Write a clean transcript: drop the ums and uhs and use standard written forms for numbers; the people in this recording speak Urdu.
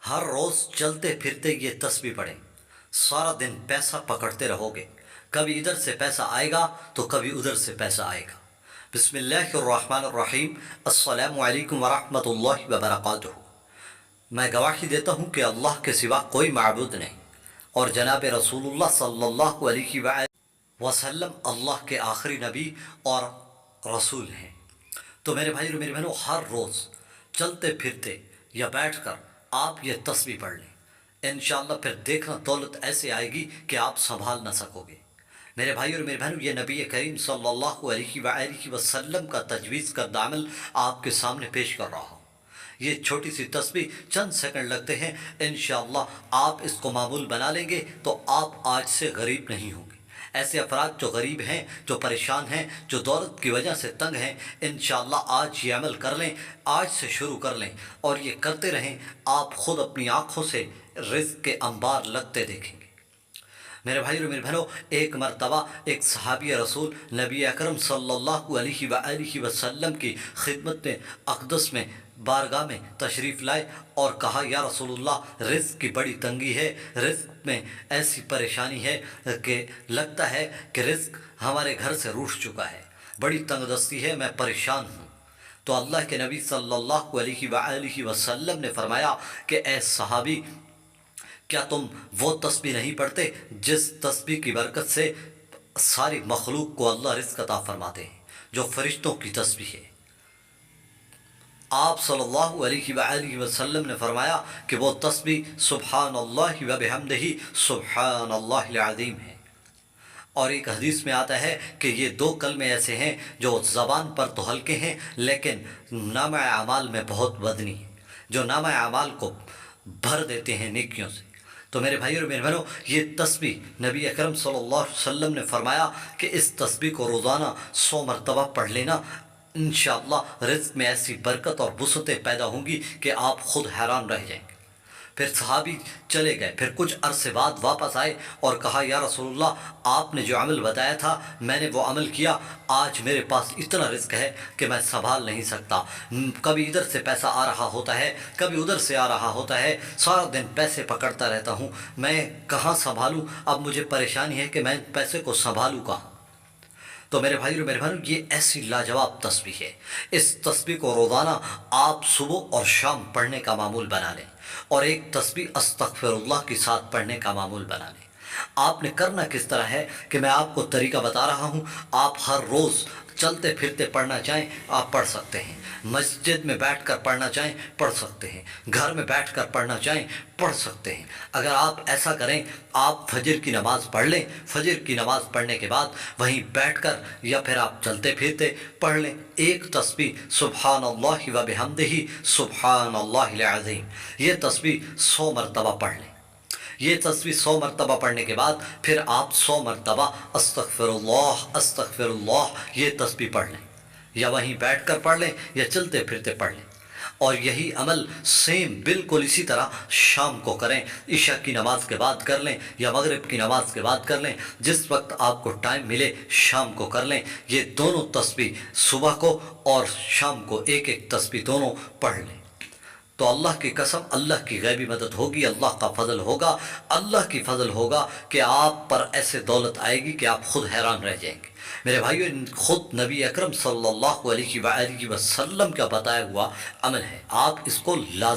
ہر روز چلتے پھرتے یہ تسبیح پڑھیں، سارا دن پیسہ پکڑتے رہو گے، کبھی ادھر سے پیسہ آئے گا تو کبھی ادھر سے پیسہ آئے گا۔ بسم اللہ الرحمن الرحیم۔ السلام علیکم ورحمۃ اللہ وبرکاتہ۔ میں گواہی دیتا ہوں کہ اللہ کے سوا کوئی معبود نہیں، اور جناب رسول اللہ صلی اللہ علیہ وآلہ وسلم اللہ کے آخری نبی اور رسول ہیں۔ تو میرے بھائی اور میری بہنوں، ہر روز چلتے پھرتے یا بیٹھ کر آپ یہ تسبیح پڑھ لیں، انشاءاللہ پھر دیکھنا دولت ایسے آئے گی کہ آپ سنبھال نہ سکو گے۔ میرے بھائی اور میرے بہنوں، یہ نبی کریم صلی اللہ علیہ وآلہ وسلم کا تجویز کردہ عمل آپ کے سامنے پیش کر رہا ہوں۔ یہ چھوٹی سی تسبیح چند سیکنڈ لگتے ہیں، انشاءاللہ آپ اس کو معمول بنا لیں گے تو آپ آج سے غریب نہیں ہوں گے۔ ایسے افراد جو غریب ہیں، جو پریشان ہیں، جو دولت کی وجہ سے تنگ ہیں، انشاءاللہ آج یہ عمل کر لیں، آج سے شروع کر لیں اور یہ کرتے رہیں، آپ خود اپنی آنکھوں سے رزق کے انبار لگتے دیکھیں گے۔ میرے بھائی اور میرے بہنوں، ایک مرتبہ ایک صحابی رسول نبی اکرم صلی اللہ علیہ وآلہ وسلم کی خدمت میں اقدس میں بارگاہ میں تشریف لائے اور کہا، یا رسول اللہ، رزق کی بڑی تنگی ہے، رزق میں ایسی پریشانی ہے کہ لگتا ہے کہ رزق ہمارے گھر سے روٹھ چکا ہے، بڑی تنگ دستی ہے، میں پریشان ہوں۔ تو اللہ کے نبی صلی اللہ علیہ وآلہ وسلم نے فرمایا کہ اے صحابی، کیا تم وہ تسبیح نہیں پڑھتے جس تسبیح کی برکت سے ساری مخلوق کو اللہ رزق عطا فرماتے ہیں، جو فرشتوں کی تسبیح ہے؟ آپ صلی اللہ علیہ وآلہ وسلم نے فرمایا کہ وہ تسبیح سبحان اللہ و بحمدہ سبحان اللہ العظیم ہے۔ اور ایک حدیث میں آتا ہے کہ یہ دو کلمے ایسے ہیں جو زبان پر تو ہلکے ہیں لیکن نامہ اعمال میں بہت وزنی ہیں، جو نامہ اعمال کو بھر دیتے ہیں نیکیوں سے۔ تو میرے بھائی اور میرے بہنوں، یہ تسبیح نبی اکرم صلی اللہ علیہ وسلم نے فرمایا کہ اس تسبیح کو روزانہ 100 مرتبہ پڑھ لینا، انشاءاللہ رزق میں ایسی برکت اور وسعتیں پیدا ہوں گی کہ آپ خود حیران رہ جائیں گے۔ پھر صحابی چلے گئے، پھر کچھ عرصے بعد واپس آئے اور کہا، یا رسول اللہ، آپ نے جو عمل بتایا تھا میں نے وہ عمل کیا، آج میرے پاس اتنا رزق ہے کہ میں سنبھال نہیں سکتا، کبھی ادھر سے پیسہ آ رہا ہوتا ہے، کبھی ادھر سے آ رہا ہوتا ہے، سارا دن پیسے پکڑتا رہتا ہوں، میں کہاں سنبھالوں؟ اب مجھے پریشانی ہے کہ میں پیسے کو سنبھالوں کہاں؟ تو میرے بھائی اور میرے بہنوں، یہ ایسی لاجواب تسبیح ہے، اس تسبیح کو روزانہ آپ صبح اور شام پڑھنے کا معمول بنا لیں، اور ایک تسبیح استغفر اللہ کے ساتھ پڑھنے کا معمول بنا لیں۔ آپ نے کرنا کس طرح ہے کہ میں آپ کو طریقہ بتا رہا ہوں، آپ ہر روز چلتے پھرتے پڑھنا چاہیں آپ پڑھ سکتے ہیں، مسجد میں بیٹھ کر پڑھنا چاہیں پڑھ سکتے ہیں، گھر میں بیٹھ کر پڑھنا چاہیں پڑھ سکتے ہیں۔ اگر آپ ایسا کریں، آپ فجر کی نماز پڑھ لیں، فجر کی نماز پڑھنے کے بعد وہیں بیٹھ کر یا پھر آپ چلتے پھرتے پڑھ لیں ایک تسبیح سبحان اللہ و بحمدہ سبحان اللہ العظیم۔ یہ تسبیح 100 مرتبہ پڑھ لیں۔ یہ تسبیح 100 مرتبہ پڑھنے کے بعد پھر آپ 100 مرتبہ استغفر اللہ یہ تسبیح پڑھ لیں، یا وہیں بیٹھ کر پڑھ لیں یا چلتے پھرتے پڑھ لیں۔ اور یہی عمل سیم بالکل اسی طرح شام کو کریں، عشاء کی نماز کے بعد کر لیں یا مغرب کی نماز کے بعد کر لیں، جس وقت آپ کو ٹائم ملے شام کو کر لیں۔ یہ دونوں تسبیح صبح کو اور شام کو ایک ایک تسبیح دونوں پڑھ لیں، تو اللہ کی قسم اللہ کی غیبی مدد ہوگی، اللہ کا فضل ہوگا، اللہ کی فضل ہوگا کہ آپ پر ایسے دولت آئے گی کہ آپ خود حیران رہ جائیں گے۔ میرے بھائیو، خود نبی اکرم صلی اللہ علیہ وآلہ وسلم کا بتایا ہوا عمل ہے، آپ اس کو لازم